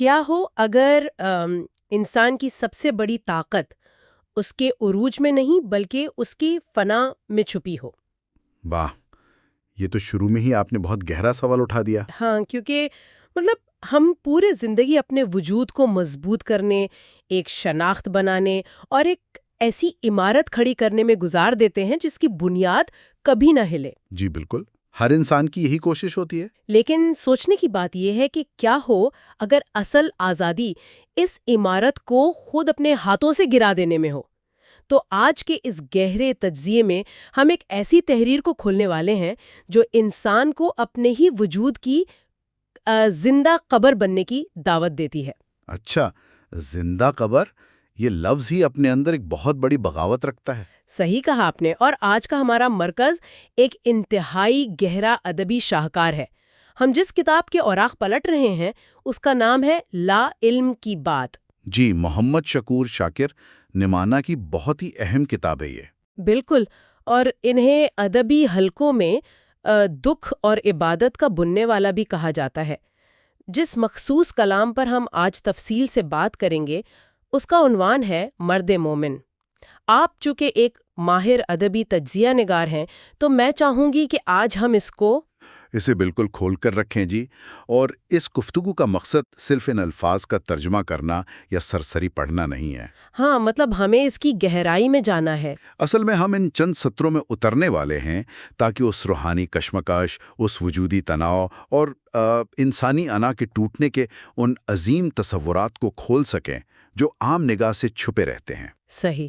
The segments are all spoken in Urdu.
کیا ہو اگر انسان کی سب سے بڑی طاقت اس کے عروج میں نہیں بلکہ اس کی فنا میں چھپی ہو؟ واہ، یہ تو شروع میں ہی آپ نے بہت گہرا سوال اٹھا دیا۔ ہاں، کیونکہ مطلب ہم پورے زندگی اپنے وجود کو مضبوط کرنے، ایک شناخت بنانے اور ایک ایسی عمارت کھڑی کرنے میں گزار دیتے ہیں جس کی بنیاد کبھی نہ ہلے۔ جی بالکل، ہر انسان کی یہی کوشش ہوتی ہے۔ لیکن سوچنے کی بات یہ ہے کہ کیا ہو اگر اصل آزادی اس عمارت کو خود اپنے ہاتھوں سے گرا دینے میں ہو؟ تو آج کے اس گہرے تجزیے میں ہم ایک ایسی تحریر کو کھولنے والے ہیں جو انسان کو اپنے ہی وجود کی زندہ قبر بننے کی دعوت دیتی ہے۔ اچھا، زندہ قبر، یہ لفظ ہی اپنے اندر ایک بہت بڑی بغاوت رکھتا ہے۔ صحیح کہا آپ نے، اور آج کا ہمارا مرکز ایک انتہائی گہرا ادبی شاہکار ہے۔ ہم جس کتاب کے اوراق پلٹ رہے ہیں اس کا نام ہے لا علم کی بات۔ جی، محمد شکور شاکر نمانا کی بہت ہی اہم کتاب ہے یہ۔ بالکل، اور انہیں ادبی حلقوں میں دکھ اور عبادت کا بننے والا بھی کہا جاتا ہے۔ جس مخصوص کلام پر ہم آج تفصیل سے بات کریں گے اس کا عنوان ہے مرد مومن۔ آپ چونکہ ایک ماہر ادبی تجزیہ نگار ہیں تو میں چاہوں گی کہ آج ہم اسے بالکل کھول کر رکھیں جی، اور اس گفتگو کا مقصد صرف ان الفاظ کا ترجمہ کرنا یا سرسری پڑھنا نہیں ہے۔ ہاں، مطلب ہمیں اس کی گہرائی میں جانا ہے۔ اصل میں ہم ان چند سطروں میں اترنے والے ہیں تاکہ اس روحانی کشمکش، اس وجودی تناؤ اور انسانی انا کے ٹوٹنے کے ان عظیم تصورات کو کھول سکیں جو عام نگاہ سے چھپے رہتے ہیں۔ صحیح۔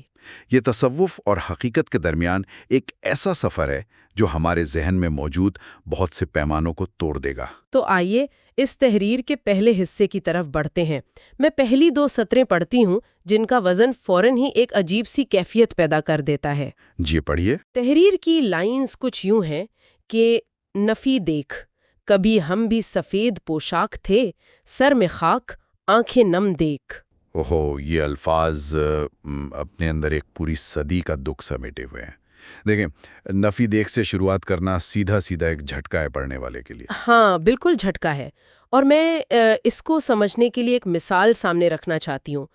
یہ تصوف اور حقیقت کے درمیان ایک ایسا سفر ہے جو ہمارے ذہن میں موجود بہت سے پیمانوں کو توڑ دے گا۔ تو آئیے اس تحریر کے پہلے حصے کی طرف بڑھتے ہیں۔ میں پہلی 2 سطریں پڑھتی ہوں جن کا وزن فوراً ہی ایک عجیب سی کیفیت پیدا کر دیتا ہے۔ جی پڑھیے۔ تحریر کی لائنز کچھ یوں ہیں کہ نفی دیکھ، کبھی ہم بھی سفید پوشاک تھے، سر میں خاک، آنکھیں نم دیکھ۔ اوہو، یہ الفاظ اپنے اندر ایک پوری صدی کا دکھ سمیٹے ہوئے ہیں۔ دیکھیں، نفی دیکھ سے شروعات کرنا سیدھا ایک جھٹکا ہے پڑھنے والے کے لیے۔ ہاں، بالکل جھٹکا ہے، اور میں اس کو سمجھنے کے لیے ایک مثال سامنے رکھنا چاہتی ہوں۔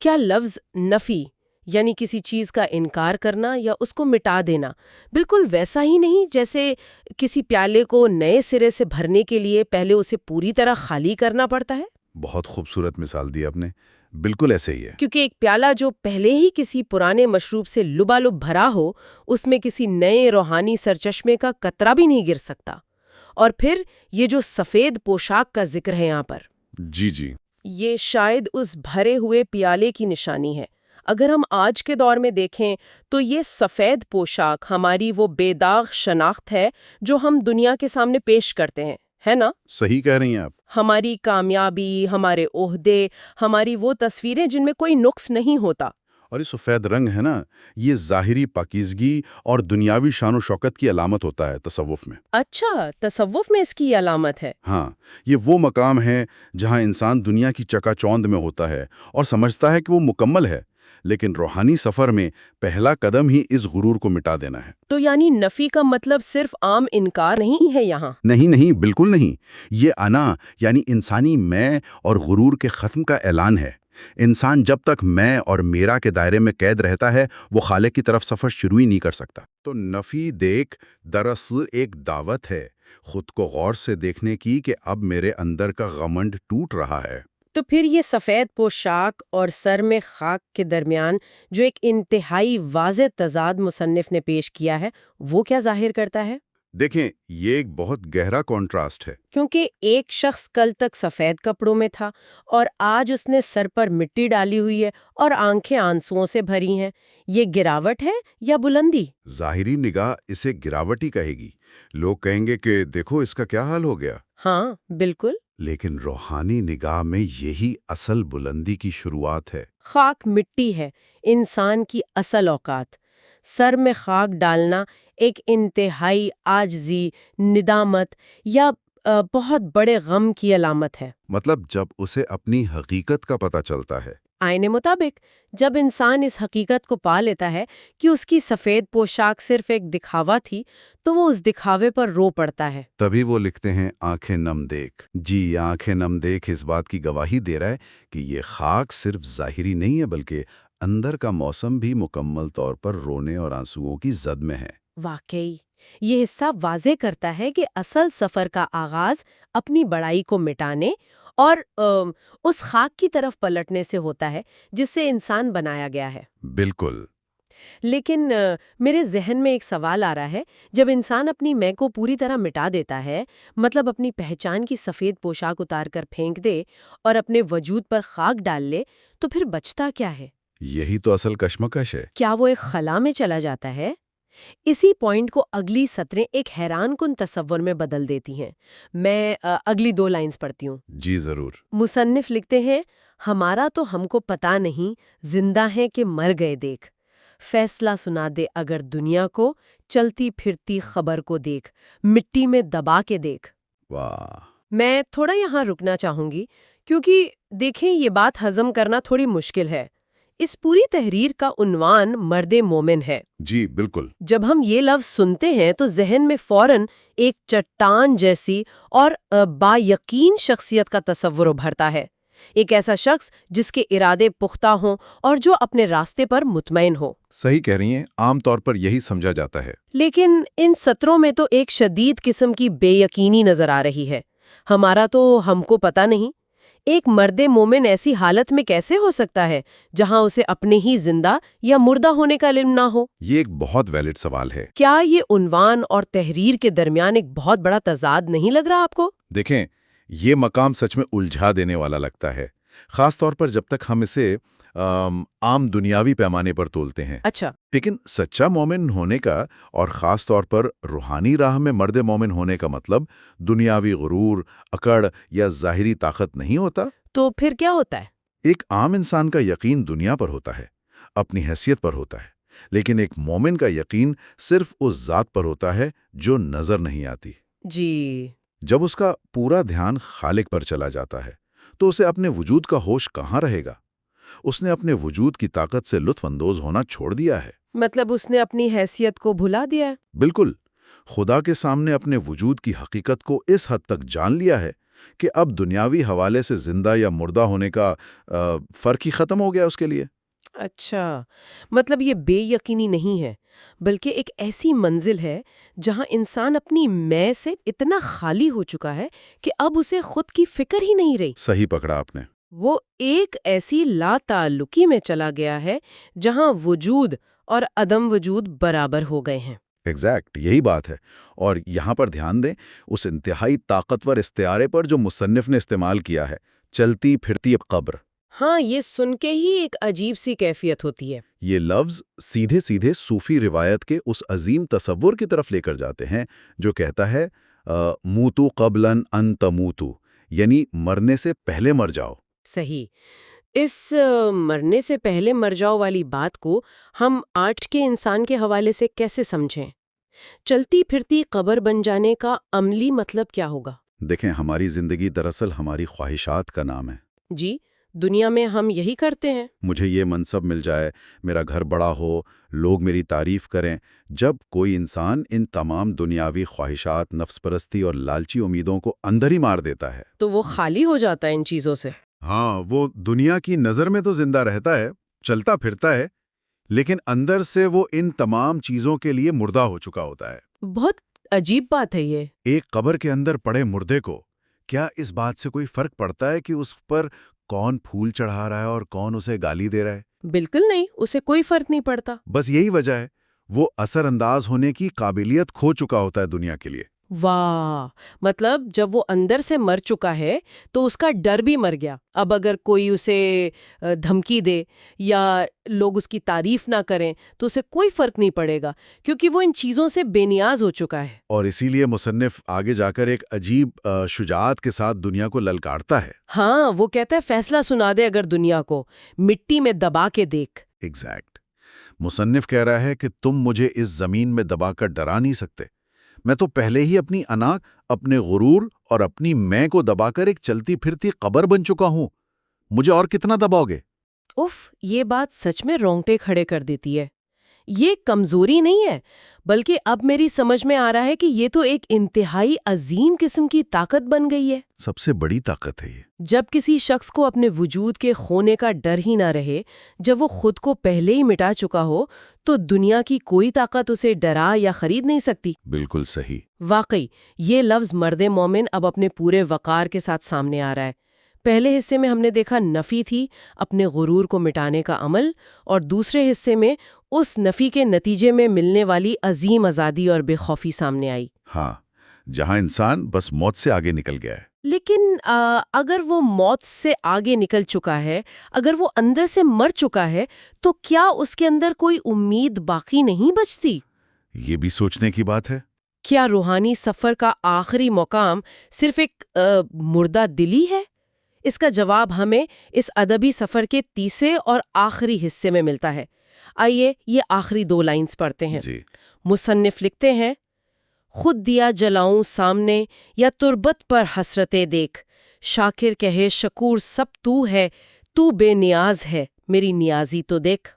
کیا لفظ نفی یعنی کسی چیز کا انکار کرنا یا اس کو مٹا دینا بالکل ویسا ہی نہیں جیسے کسی پیالے کو نئے سرے سے بھرنے کے لیے پہلے اسے پوری طرح خالی کرنا پڑتا ہے؟ بہت خوبصورت مثال دی آپ نے، بالکل ایسے ہی ہے۔ کیونکہ ایک پیالہ جو پہلے ہی کسی پرانے مشروب سے لبالب بھرا ہو، اس میں کسی نئے روحانی سرچشمے کا قطرہ بھی نہیں گر سکتا۔ اور پھر یہ جو سفید پوشاک کا ذکر ہے یہاں پر، جی یہ شاید اس بھرے ہوئے پیالے کی نشانی ہے۔ اگر ہم آج کے دور میں دیکھیں تو یہ سفید پوشاک ہماری وہ بے داغ شناخت ہے جو ہم دنیا کے سامنے پیش کرتے ہیں، ہے نا؟ صحیح کہہ رہی ہیں آپ۔ ہماری کامیابی، ہمارے عہدے، ہماری وہ تصویریں جن میں کوئی نقص نہیں ہوتا۔ اور یہ سفید رنگ ہے نا، یہ ظاہری پاکیزگی اور دنیاوی شان و شوکت کی علامت ہوتا ہے تصوف میں۔ اچھا، تصوف میں اس کی علامت ہے؟ ہاں، یہ وہ مقام ہے جہاں انسان دنیا کی چکا چوند میں ہوتا ہے اور سمجھتا ہے کہ وہ مکمل ہے، لیکن روحانی سفر میں پہلا قدم ہی اس غرور کو مٹا دینا ہے۔ تو یعنی نفی کا مطلب صرف عام انکار نہیں ہے یہاں؟ نہیں، بالکل نہیں۔ یہ انا یعنی انسانی میں اور غرور کے ختم کا اعلان ہے۔ انسان جب تک میں اور میرا کے دائرے میں قید رہتا ہے وہ خالق کی طرف سفر شروع ہی نہیں کر سکتا۔ تو نفی دیکھ دراصل ایک دعوت ہے خود کو غور سے دیکھنے کی کہ اب میرے اندر کا غمنڈ ٹوٹ رہا ہے۔ تو پھر یہ سفید پوشاک اور سر میں خاک کے درمیان جو ایک انتہائی واضح تضاد مصنف نے پیش کیا ہے وہ کیا ظاہر کرتا ہے؟ دیکھیں، یہ ایک بہت گہرا کنٹراسٹ ہے۔ کیونکہ ایک شخص کل تک سفید کپڑوں میں تھا اور آج اس نے سر پر مٹی ڈالی ہوئی ہے اور آنکھیں آنسوؤں سے بھری ہیں۔ یہ گراوٹ ہے یا بلندی؟ ظاہری نگاہ اسے گراوٹ ہی کہے گی۔ لوگ کہیں گے کہ دیکھو اس کا کیا حال ہو گیا۔ ہاں بالکل، لیکن روحانی نگاہ میں یہی اصل بلندی کی شروعات ہے۔ خاک مٹی ہے انسان کی اصل اوقات۔ سر میں خاک ڈالنا ایک انتہائی عاجزی، ندامت یا بہت بڑے غم کی علامت ہے۔ مطلب جب اسے اپنی حقیقت کا پتہ چلتا ہے آئین مطابق جب انسان اس حقیقت کو پا لیتا ہے کہ اس کی سفید پوشاک صرف ایک دکھاوا تھی تو وہ اس دکھاوے پر رو پڑتا ہے۔ تبھی وہ لکھتے ہیں آنکھیں نم دیکھ۔ جی، آنکھیں نم دیکھ اس بات کی گواہی دے رہا ہے کہ یہ خاک صرف ظاہری نہیں ہے بلکہ اندر کا موسم بھی مکمل طور پر رونے اور آنسوؤں کی زد میں ہے۔ واقعی یہ حصہ واضح کرتا ہے کہ اصل سفر کا آغاز اپنی بڑائی کو مٹانے اور اس خاک کی طرف پلٹنے سے ہوتا ہے جس سے انسان بنایا گیا ہے۔ بالکل۔ لیکن میرے ذہن میں ایک سوال آ رہا ہے، جب انسان اپنی میں کو پوری طرح مٹا دیتا ہے، مطلب اپنی پہچان کی سفید پوشاک اتار کر پھینک دے اور اپنے وجود پر خاک ڈال لے، تو پھر بچتا کیا ہے؟ یہی تو اصل کشمکش ہے۔ کیا وہ ایک خلا میں چلا جاتا ہے؟ اسی پوائنٹ کو اگلی سطریں ایک حیران کن تصور میں بدل دیتی ہیں۔ میں اگلی 2 لائنز پڑھتی ہوں۔ جی ضرور۔ مصنف لکھتے ہیں، ہمارا تو ہم کو پتا نہیں، زندہ ہیں کہ مر گئے دیکھ، فیصلہ سنا دے اگر دنیا کو، چلتی پھرتی خبر کو دیکھ، مٹی میں دبا کے دیکھ۔ واہ! میں تھوڑا یہاں رکنا چاہوں گی کیونکہ دیکھیں یہ بات ہضم کرنا تھوڑی مشکل ہے۔ اس پوری تحریر کا عنوان مرد مومن ہے۔ جی بالکل۔ جب ہم یہ لفظ سنتے ہیں تو ذہن میں فوراً ایک چٹان جیسی اور با یقین شخصیت کا تصور ابھرتا ہے، ایک ایسا شخص جس کے ارادے پختہ ہوں اور جو اپنے راستے پر مطمئن ہو۔ صحیح کہہ رہی ہیں، عام طور پر یہی سمجھا جاتا ہے۔ لیکن ان سطروں میں تو ایک شدید قسم کی بے یقینی نظر آ رہی ہے۔ ہمارا تو ہم کو پتہ نہیں، ایک مرد مومن ایسی حالت میں کیسے ہو سکتا ہے جہاں اسے اپنے ہی زندہ یا مردہ ہونے کا علم نہ ہو؟ یہ ایک بہت ویلڈ سوال ہے۔ کیا یہ عنوان اور تحریر کے درمیان ایک بہت بڑا تضاد نہیں لگ رہا آپ کو؟ دیکھیں، یہ مقام سچ میں الجھا دینے والا لگتا ہے، خاص طور پر جب تک ہم اسے عام دنیاوی پیمانے پر تولتے ہیں۔ اچھا۔ لیکن سچا مومن ہونے کا اور خاص طور پر روحانی راہ میں مرد مومن ہونے کا مطلب دنیاوی غرور، اکڑ یا ظاہری طاقت نہیں ہوتا۔ تو پھر کیا ہوتا ہے؟ ایک عام انسان کا یقین دنیا پر ہوتا ہے، اپنی حیثیت پر ہوتا ہے، لیکن ایک مومن کا یقین صرف اس ذات پر ہوتا ہے جو نظر نہیں آتی۔ جی۔ جب اس کا پورا دھیان خالق پر چلا جاتا ہے تو اسے اپنے وجود کا ہوش کہاں رہے گا؟ اس نے اپنے وجود کی طاقت سے لطف اندوز ہونا چھوڑ دیا ہے۔ مطلب اس نے اپنی حیثیت کو بھلا دیا ہے؟ بالکل، خدا کے سامنے اپنے وجود کی حقیقت کو اس حد تک جان لیا ہے کہ اب دنیاوی حوالے سے زندہ یا مردہ ہونے کا فرق ہی ختم ہو گیا اس کے لیے۔ اچھا، مطلب یہ بے یقینی نہیں ہے بلکہ ایک ایسی منزل ہے جہاں انسان اپنی میں سے اتنا خالی ہو چکا ہے کہ اب اسے خود کی فکر ہی نہیں رہی۔ صحیح پکڑا آپ نے۔ وہ ایک ایسی لا تعلقی میں چلا گیا ہے جہاں وجود اور عدم وجود برابر ہو گئے ہیں۔ ایگزیکٹ، یہی بات ہے۔ اور یہاں پر دھیان دیں اس انتہائی طاقتور استعارے پر جو مصنف نے استعمال کیا ہے، چلتی پھرتی قبر۔ ہاں، یہ سن کے ہی ایک عجیب سی کیفیت ہوتی ہے۔ یہ لفظ سیدھے سیدھے صوفی روایت کے اس عظیم تصور کی طرف لے کر جاتے ہیں جو کہتا ہے موتو قبلاً ان تموتو، یعنی مرنے سے پہلے مر جاؤ۔ صحیح۔ اس مرنے سے پہلے مر جاؤ والی بات کو ہم آج کے انسان کے حوالے سے کیسے سمجھیں؟ چلتی پھرتی قبر بن جانے کا عملی مطلب کیا ہوگا؟ دیکھیں، ہماری زندگی دراصل ہماری خواہشات کا نام ہے۔ جی، دنیا میں ہم یہی کرتے ہیں۔ مجھے یہ منصب مل جائے، میرا گھر بڑا ہو، لوگ میری تعریف کریں۔ جب کوئی انسان ان تمام دنیاوی خواہشات، نفس پرستی اور لالچی امیدوں کو اندر ہی مار دیتا ہے تو وہ خالی ہو جاتا ہے ان چیزوں سے۔ ہاں، وہ دنیا کی نظر میں تو زندہ رہتا ہے، چلتا پھرتا ہے، لیکن اندر سے وہ ان تمام چیزوں کے لیے مردہ ہو چکا ہوتا ہے۔ بہت عجیب بات ہے یہ۔ ایک قبر کے اندر پڑے مردے کو کیا اس بات سے کوئی فرق پڑتا ہے کہ اس پر کون پھول چڑھا رہا ہے اور کون اسے گالی دے رہا ہے؟ بالکل نہیں، اسے کوئی فرق نہیں پڑتا۔ بس یہی وجہ ہے، وہ اثر انداز ہونے کی قابلیت کھو چکا ہوتا ہے دنیا کے لیے۔ واہ، مطلب جب وہ اندر سے مر چکا ہے تو اس کا ڈر بھی مر گیا۔ اب اگر کوئی اسے دھمکی دے یا لوگ اس کی تعریف نہ کریں تو اسے کوئی فرق نہیں پڑے گا کیونکہ وہ ان چیزوں سے بے نیاز ہو چکا ہے۔ اور اسی لیے مصنف آگے جا کر ایک عجیب شجاعت کے ساتھ دنیا کو للکارتا ہے۔ ہاں، وہ کہتا ہے فیصلہ سنا دے اگر دنیا کو، مٹی میں دبا کے دیکھ۔ ایگزیکٹ۔ مصنف کہہ رہا ہے کہ تم مجھے اس زمین میں دبا کر ڈرا نہیں سکتے، میں تو پہلے ہی اپنی انا، اپنے غرور اور اپنی میں کو دبا کر ایک چلتی پھرتی قبر بن چکا ہوں، مجھے اور کتنا دباؤ گے؟ اف، یہ بات سچ میں رونگٹے کھڑے کر دیتی ہے۔ یہ کمزوری نہیں ہے، بلکہ اب میری سمجھ میں آ رہا ہے کہ یہ تو ایک انتہائی عظیم قسم کی طاقت بن گئی ہے۔ سب سے بڑی طاقت ہے یہ۔ جب کسی شخص کو اپنے وجود کے کھونے کا ڈر ہی نہ رہے، جب وہ خود کو پہلے ہی مٹا چکا ہو، تو دنیا کی کوئی طاقت اسے ڈرا یا خرید نہیں سکتی۔ بالکل صحیح۔ واقعی یہ لفظ مرد مومن اب اپنے پورے وقار کے ساتھ سامنے آ رہا ہے۔ پہلے حصے میں ہم نے دیکھا نفی تھی، اپنے غرور کو مٹانے کا عمل، اور دوسرے حصے میں اس نفی کے نتیجے میں ملنے والی عظیم آزادی اور بے خوفی سامنے آئی۔ ہاں، جہاں انسان بس موت سے آگے نکل گیا ہے۔ لیکن اگر وہ موت سے آگے نکل چکا ہے، اگر وہ اندر سے مر چکا ہے، تو کیا اس کے اندر کوئی امید باقی نہیں بچتی؟ یہ بھی سوچنے کی بات ہے۔ کیا روحانی سفر کا آخری مقام صرف ایک مردہ دلی ہے؟ اس کا جواب ہمیں اس ادبی سفر کے تیسرے اور آخری حصے میں ملتا ہے۔ آئیے یہ آخری 2 لائنز پڑھتے ہیں۔ جی۔ مصنف لکھتے ہیں، خود دیا جلاؤں سامنے یا تربت پر حسرتیں دیکھ، شاکر کہے شکور سب تو ہے، تو بے نیاز ہے، میری نیازی تو دیکھ۔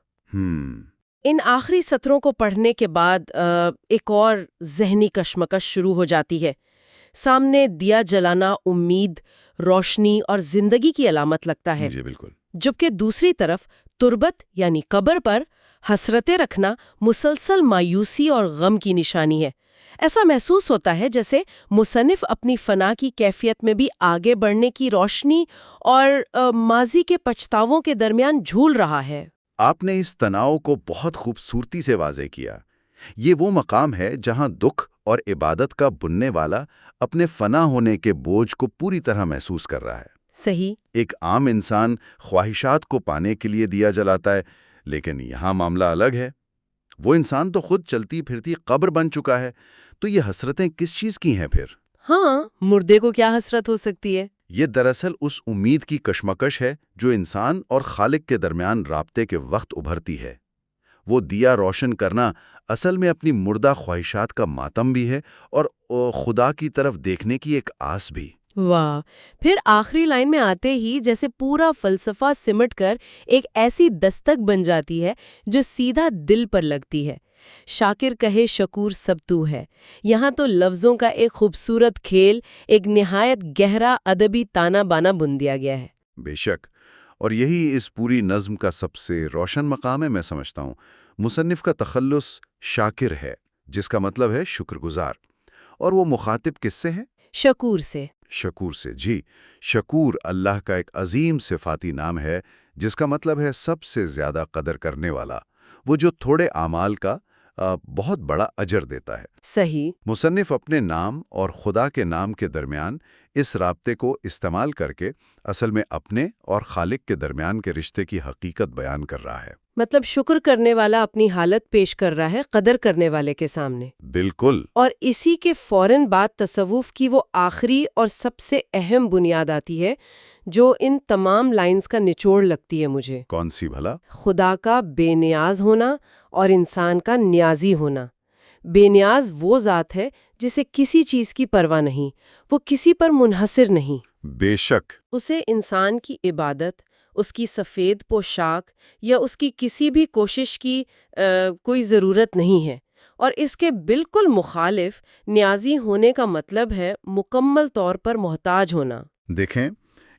ان آخری سطروں کو پڑھنے کے بعد ایک اور ذہنی کشمکش شروع ہو جاتی ہے۔ سامنے دیا جلانا امید، روشنی اور زندگی کی علامت لگتا ہے، جی بالکل۔ جبکہ دوسری طرف تربت یعنی قبر پر حسرتیں رکھنا مسلسل مایوسی اور غم کی نشانی ہے۔ ایسا محسوس ہوتا ہے جیسے مصنف اپنی فنا کی کیفیت میں بھی آگے بڑھنے کی روشنی اور ماضی کے پچھتاووں کے درمیان جھول رہا ہے۔ آپ نے اس تناؤ کو بہت خوبصورتی سے واضح کیا۔ یہ وہ مقام ہے جہاں دکھ اور عبادت کا بننے والا اپنے فنا ہونے کے بوجھ کو پوری طرح محسوس کر رہا ہے۔ صحیح۔ ایک عام انسان خواہشات کو پانے کے لیے دیا جلاتا ہے، لیکن یہاں معاملہ الگ ہے۔ وہ انسان تو خود چلتی پھرتی قبر بن چکا ہے، تو یہ حسرتیں کس چیز کی ہیں پھر؟ ہاں، مردے کو کیا حسرت ہو سکتی ہے؟ یہ دراصل اس امید کی کشمکش ہے جو انسان اور خالق کے درمیان رابطے کے وقت ابھرتی ہے۔ وہ دیا روشن کرنا اصل میں اپنی مردہ خواہشات کا ماتم بھی ہے اور خدا کی طرف دیکھنے کی ایک آس بھی۔ واہ، پھر آخری لائن میں آتے ہی جیسے پورا فلسفہ سمٹ کر ایک ایسی دستک بن جاتی ہے جو سیدھا دل پر لگتی ہے۔ شاکر کہے شکور سب تو ہے۔ یہاں تو لفظوں کا ایک خوبصورت کھیل، ایک نہایت گہرا ادبی تانا بانا بن دیا گیا ہے۔ بے شک، اور یہی اس پوری نظم کا سب سے روشن مقام ہے، میں سمجھتا ہوں۔ مصنف کا تخلص شاکر ہے، جس کا مطلب ہے شکر گزار، اور وہ مخاطب کس سے ہے؟ شکور سے۔ شکور سے، جی۔ شکور اللہ کا ایک عظیم صفاتی نام ہے، جس کا مطلب ہے سب سے زیادہ قدر کرنے والا، وہ جو تھوڑے اعمال کا بہت بڑا اجر دیتا ہے۔ صحیح۔ مصنف اپنے نام اور خدا کے نام کے درمیان اس رابطے کو استعمال کر کے اصل میں اپنے اور خالق کے درمیان کے رشتے کی حقیقت بیان کر رہا ہے۔ مطلب شکر کرنے والا اپنی حالت پیش کر رہا ہے قدر کرنے والے کے سامنے۔ بالکل۔ اور اسی کے فوراً بعد تصوف کی وہ آخری اور سب سے اہم بنیاد آتی ہے جو ان تمام لائنز کا نچوڑ لگتی ہے مجھے۔ کون سی بھلا؟ خدا کا بے نیاز ہونا اور انسان کا نیازی ہونا۔ بے نیاز وہ ذات ہے جسے کسی چیز کی پرواہ نہیں، وہ کسی پر منحصر نہیں۔ بے شک۔ اسے انسان کی عبادت، اس کی سفید پوشاک یا اس کی کسی بھی کوشش کی کوئی ضرورت نہیں ہے، اور اس کے بالکل مخالف نیازی ہونے کا مطلب ہے مکمل طور پر محتاج ہونا۔ دیکھیں،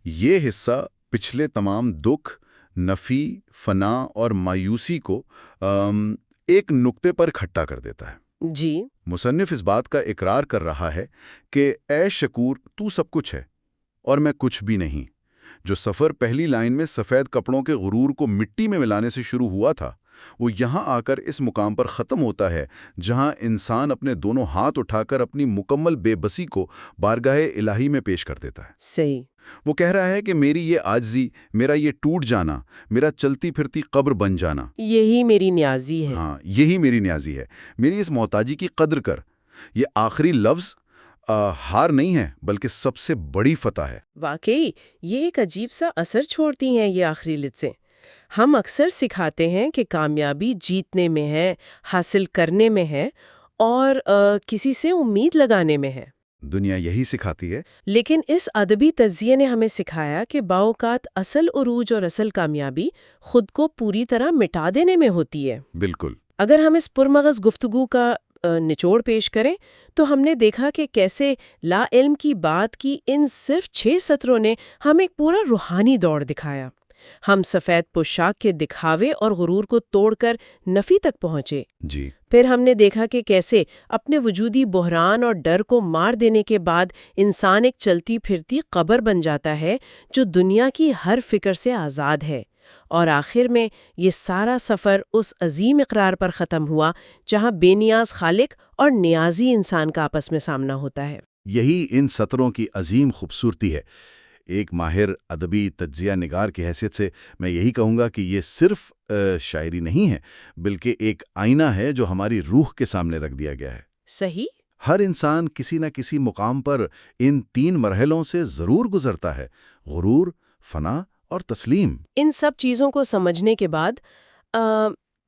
یہ حصہ پچھلے تمام دکھ، نفی، فنا اور مایوسی کو ایک نقطے پر اکٹھا کر دیتا ہے۔ جی۔ مصنف اس بات کا اقرار کر رہا ہے کہ اے شکور تو سب کچھ ہے اور میں کچھ بھی نہیں۔ جو سفر پہلی لائن میں سفید کپڑوں کے غرور کو مٹی میں ملانے سے شروع ہوا تھا، وہ یہاں آ کر اس مقام پر ختم ہوتا ہے جہاں انسان اپنے دونوں ہاتھ اٹھا کر اپنی مکمل بے بسی کو بارگاہ الہی میں پیش کر دیتا ہے۔ صحیح۔ وہ کہہ رہا ہے کہ میری یہ عاجزی، میرا یہ ٹوٹ جانا، میرا چلتی پھرتی قبر بن جانا، یہی میری نیازی ہے۔ ہاں، یہی میری نیازی ہے۔ میری اس محتاجی کی قدر کر۔ یہ آخری لفظ ہار نہیں ہے، بلکہ سب سے بڑی فتح ہے۔ واقعی یہ ایک عجیب سا اثر چھوڑتی ہیں یہ آخری لفظیں۔ ہم اکثر سکھاتے ہیں کہ کامیابی جیتنے میں ہے، حاصل کرنے میں ہے، اور کسی سے امید لگانے میں ہے۔ دنیا یہی سکھاتی ہے۔ لیکن اس ادبی تجزیے نے ہمیں سکھایا کہ بعض اوقات اصل عروج اور اصل کامیابی خود کو پوری طرح مٹا دینے میں ہوتی ہے۔ بالکل۔ اگر ہم اس پرمغز گفتگو کا نچوڑ پیش کریں تو ہم نے دیکھا کہ کیسے لا علم کی بات کی ان صرف 6 سطروں نے ہمیں ایک پورا روحانی دوڑ دکھایا۔ ہم سفید پوشاک کے دکھاوے اور غرور کو توڑ کر نفی تک پہنچے۔ جی۔ پھر ہم نے دیکھا کہ کیسے اپنے وجودی بحران اور ڈر کو مار دینے کے بعد انسان ایک چلتی پھرتی قبر بن جاتا ہے جو دنیا کی ہر فکر سے آزاد ہے، اور آخر میں یہ سارا سفر اس عظیم اقرار پر ختم ہوا جہاں بے نیاز خالق اور نیازی انسان کا آپس میں سامنا ہوتا ہے۔ یہی ان سطروں کی عظیم خوبصورتی ہے۔ ایک ماہر ادبی تجزیہ نگار کی حیثیت سے میں یہی کہوں گا کہ یہ صرف شاعری نہیں ہے، بلکہ ایک آئینہ ہے جو ہماری روح کے سامنے رکھ دیا گیا ہے۔ صحیح۔ ہر انسان کسی نہ کسی مقام پر ان 3 مرحلوں سے ضرور گزرتا ہے: غرور، فنا اور تسلیم۔ ان سب چیزوں کو سمجھنے کے بعد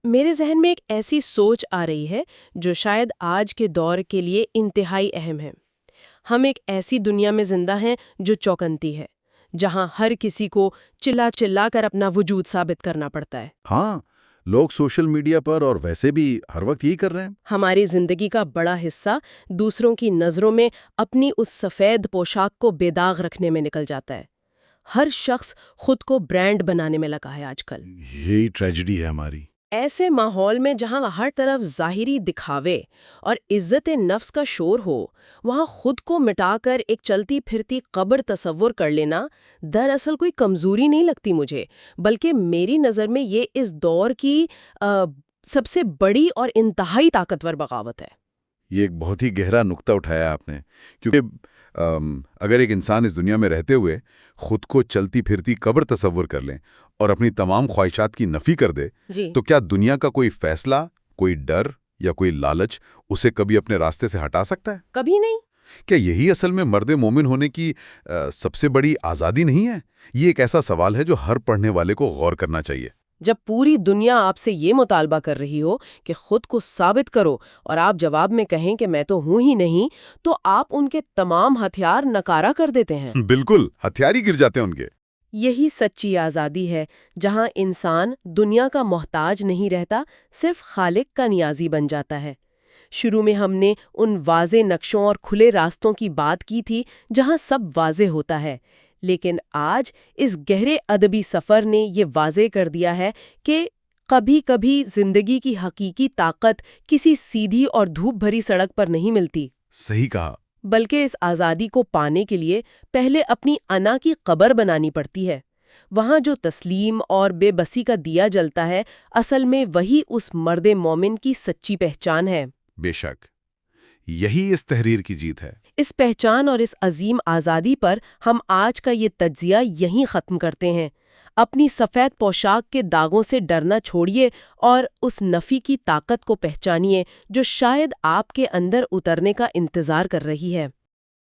میرے ذہن میں ایک ایسی سوچ آ رہی ہے جو شاید آج کے دور کے لیے انتہائی اہم ہے۔ ہم ایک ایسی دنیا میں زندہ ہیں جو چوکنتی ہے، جہاں ہر کسی کو چلا چلا کر اپنا وجود ثابت کرنا پڑتا ہے۔ ہاں، لوگ سوشل میڈیا پر اور ویسے بھی ہر وقت یہی کر رہے ہیں۔ ہماری زندگی کا بڑا حصہ دوسروں کی نظروں میں اپنی اس سفید پوشاک کو بے داغ رکھنے میں نکل جاتا ہے۔ ہر شخص خود کو برانڈ بنانے میں لگا ہے آج کل۔ یہی ٹریجڈی ہے ہماری۔ ایسے ماحول میں جہاں ہر طرف ظاہری دکھاوے اور عزت نفس کا شور ہو، وہاں خود کو مٹا کر ایک چلتی پھرتی قبر تصور کر لینا دراصل کوئی کمزوری نہیں لگتی مجھے، بلکہ میری نظر میں یہ اس دور کی سب سے بڑی اور انتہائی طاقتور بغاوت ہے۔ یہ ایک بہت ہی گہرا نقطہ اٹھایا آپ نے، کیونکہ اگر ایک انسان اس دنیا میں رہتے ہوئے خود کو چلتی پھرتی قبر تصور کر لیں اور اپنی تمام خواہشات کی نفی کر دے، تو کیا دنیا کا کوئی فیصلہ، کوئی ڈر یا کوئی لالچ اسے کبھی اپنے راستے سے ہٹا سکتا ہے؟ کبھی نہیں۔ کیا یہی اصل میں مرد مومن ہونے کی سب سے بڑی آزادی نہیں ہے؟ یہ ایک ایسا سوال ہے جو ہر پڑھنے والے کو غور کرنا چاہیے۔ جب پوری دنیا آپ سے یہ مطالبہ کر رہی ہو کہ خود کو ثابت کرو اور آپ جواب میں کہیں کہ میں تو ہوں ہی نہیں، تو آپ ان کے تمام ہتھیار نکارہ کر دیتے ہیں۔ بالکل، ہتھیار ہی گر جاتے ہیں ان کے۔ یہی سچی آزادی ہے، جہاں انسان دنیا کا محتاج نہیں رہتا، صرف خالق کا نیازی بن جاتا ہے۔ شروع میں ہم نے ان واضح نقشوں اور کھلے راستوں کی بات کی تھی جہاں سب واضح ہوتا ہے، لیکن آج اس گہرے ادبی سفر نے یہ واضح کر دیا ہے کہ کبھی کبھی زندگی کی حقیقی طاقت کسی سیدھی اور دھوپ بھری سڑک پر نہیں ملتی۔ صحیح کہا۔ بلکہ اس آزادی کو پانے کے لیے پہلے اپنی انا کی قبر بنانی پڑتی ہے۔ وہاں جو تسلیم اور بے بسی کا دیا جلتا ہے، اصل میں وہی اس مرد مومن کی سچی پہچان ہے۔ بے شک، یہی اس تحریر کی جیت ہے۔ اس پہچان اور اس عظیم آزادی پر ہم آج کا یہ تجزیہ یہیں ختم کرتے ہیں۔ اپنی سفید پوشاک کے داغوں سے ڈرنا چھوڑیے اور اس نفی کی طاقت کو پہچانیے جو شاید آپ کے اندر اترنے کا انتظار کر رہی ہے۔